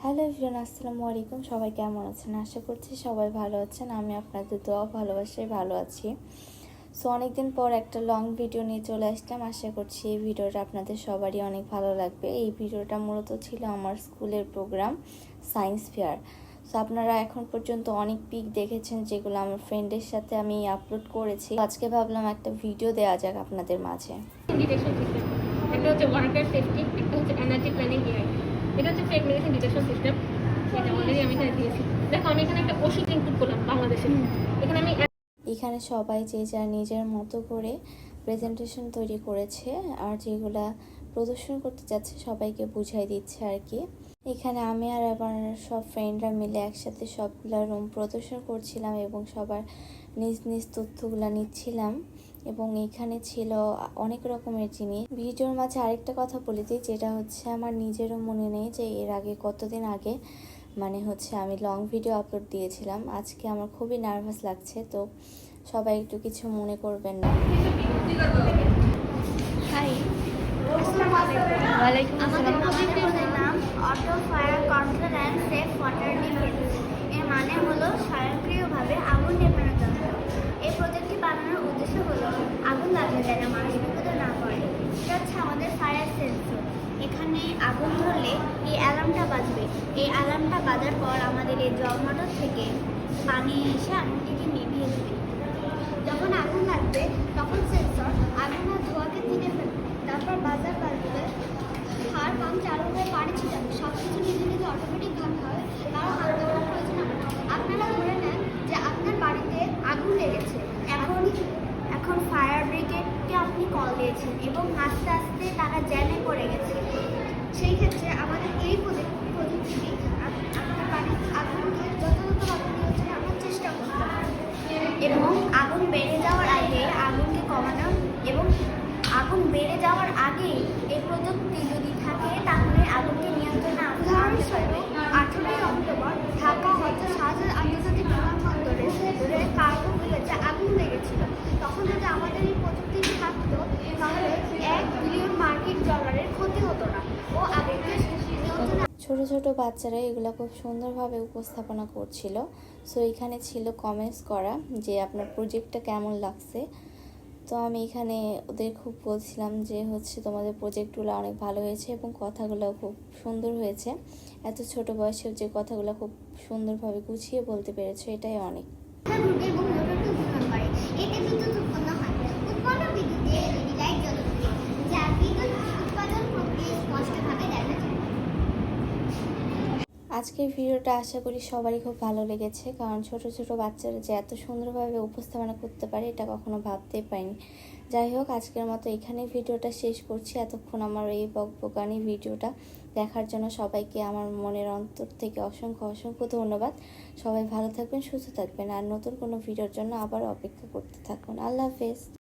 Hello everyone, আসসালামু আলাইকুম। সবাই কেমন আছেন? আশা করছি সবাই ভালো আছেন। আমি আপনাদের দোয়া ভালোবাসায় ভালো আছি। সো অনেকদিন পর একটা লং ভিডিও নিয়ে চলে আসলাম। আশা করছি এই ভিডিওটা আপনাদের সবারই অনেক ভালো লাগবে। এই ভিডিওটা মূলত ছিল আমার স্কুলের প্রোগ্রাম সায়েন্স ফেয়ার। সো আপনারা এখন পর্যন্ত অনেক পিক দেখেছেন, যেগুলো আমার ফ্রেন্ডের সাথে আমি আপলোড করেছি। আজকে ভাবলাম একটা ভিডিও দেওয়া যাক আপনাদের মাঝে। একটা হচ্ছে ওয়ার্কার সেফটি, একটা হচ্ছে এনার্জি প্ল্যানিং এআই। এটা হচ্ছে ফেক মেডিসিন ডিটেকশন সিস্টেম। এটা অলরেডি আমি এখানে দিয়েছি। দেখো আমি এখানে একটা ওষুধ ইনপুট করলাম বাংলাদেশে। এখানে সবাই যে যার নিজের মতো করে প্রেজেন্টেশন তৈরি করেছে, আর যেগুলা প্রদর্শন করতে যাচ্ছে সবাইকে বুঝাই দিচ্ছে আর কি। এখানে আমি আর আমার সব ফ্রেন্ডরা মিলে একসাথে সবগুলা রুম প্রদর্শন করছিলাম এবং সবার নিজ নিজ তথ্যগুলো নিচ্ছিলাম। এবং এখানে ছিল অনেক রকমের জিনিস। ভিডিওর মাঝে আরেকটা কথা বলে দিই, যেটা হচ্ছে আমার নিজেরও মনে নেই যে এর আগে কতদিন আগে আমি লং ভিডিও আপলোড দিয়েছিলাম। আজকে আমার খুবই নার্ভাস লাগছে, তো সবাই একটু কিছু মনে করবেন না। হাই, ওয়ালাইকুম আসসালাম। আমাদের প্রজেক্টের নাম auto fire control and safe water defence. এর মানে হলো স্বয়ংক্রিয়ভাবে আগুন নেভানোর যন্ত্র। এই প্রজেক্টটি বানানোর উদ্দেশ্য হলো আগুন লাগলে যেন মানুষ বিপদে না পড়ে। এটা হচ্ছে আমাদের ফায়ার সেন্সর। এখানে আগুন ধরলে এই অ্যালার্মটা বাজবে। এই অ্যালার্মটা বাজার পর আমাদের এই জল মোটর থেকে পানি এসে আগুনটিকে নিভিয়ে দেবে। যখন আগুন লাগবে তখন সেন্সর আগুন আর ধোঁয়াকে চিনে ফেলবে। তারপর বাজার বাজবে, হাড় পাম্প চালু হয়ে পানি ছিটাবে। সব কিছু নিজে নিজে অটোমেটিকভাবে হবে, কারো হাত দেওয়ার প্রয়োজন হবে না। আপনারা ধরে নেন যে আপনার বাড়িতে আগুন লেগেছে। এখন ফায়ার ব্রিগেডকে আপনি কল দিয়েছেন এবং আস্তে আস্তে তারা জ্যামে পড়ে গেছে। সেই ক্ষেত্রে আমাদের এই প্রযুক্তিটি আপনার বাড়ির আগুনকে যথাযথভাবে নিয়ন্ত্রণে আনার চেষ্টা করতে হবে এবং আগুন বেড়ে যাওয়ার আগে আগুনকে কমানো এবং আগুন বেড়ে যাওয়ার আগে এই প্রযুক্তি যদি থাকে তাহলে আগুনকে নিয়ন্ত্রণে আনতে পারবে। 18ই অক্টোবর ঢাকা হচ্ছে শাহজালাল আন্তর্জাতিক বিমানবন্দরে কার্গো ভিলেজে আগুন লেগেছিল। তখন যদি আমাদের এই প্রযুক্তি থাকতো তাহলে $1 বিলিয়ন মার্কিন ডলারের ক্ষতি হতো না ও আগুনকে নিয়ন্ত্রণে। ছোট ছোট বাচ্চারা এগুলো খুব সুন্দরভাবে উপস্থাপনা করছিল। সো এখানে ছিল কমেন্টস করা যে আপনার প্রজেক্টটা কেমন লাগছে। তো আমি এখানে ওদের খুব বলছিলাম যে তোমাদের প্রজেক্টগুলো অনেক ভালো হয়েছে এবং কথাগুলো খুব সুন্দর হয়েছে। এত ছোট বয়সেও যে কথাগুলো খুব সুন্দরভাবে গুছিয়ে বলতে পেরেছো, এটাই অনেক। এবং মোটরটি ঘূর্ণন করে। এতে বিদ্যুৎ উৎপন্ন হয়। উৎপন্ন বিদ্যুৎ দিয়ে এলইডি লাইট জ্বলে ওঠে, যা বিদ্যুৎ উৎপাদন প্রক্রিয়া স্পষ্টভাবে দেখা যায়। আজকের ভিডিওটা আশা করি সবারই খুব ভালো লেগেছে, কারণ ছোট ছোট বাচ্চারা যে এত সুন্দরভাবে উপস্থাপনা করতে পারে এটা কখনো ভাবতেই পারিনি। যাই হোক, আজকের মতো এখানে ভিডিওটা শেষ করছি। এতক্ষণ আমার এই বকবকানি ভিডিওটা দেখার জন্য সবাইকে আমার মনের অন্তর থেকে অসংখ্য অসংখ্য ধন্যবাদ। সবাই ভালো থাকবেন, সুস্থ থাকবেন, আর নতুন কোনো ভিডিওর জন্য আবার অপেক্ষা করতে থাকুন। আল্লাহ হাফেজ।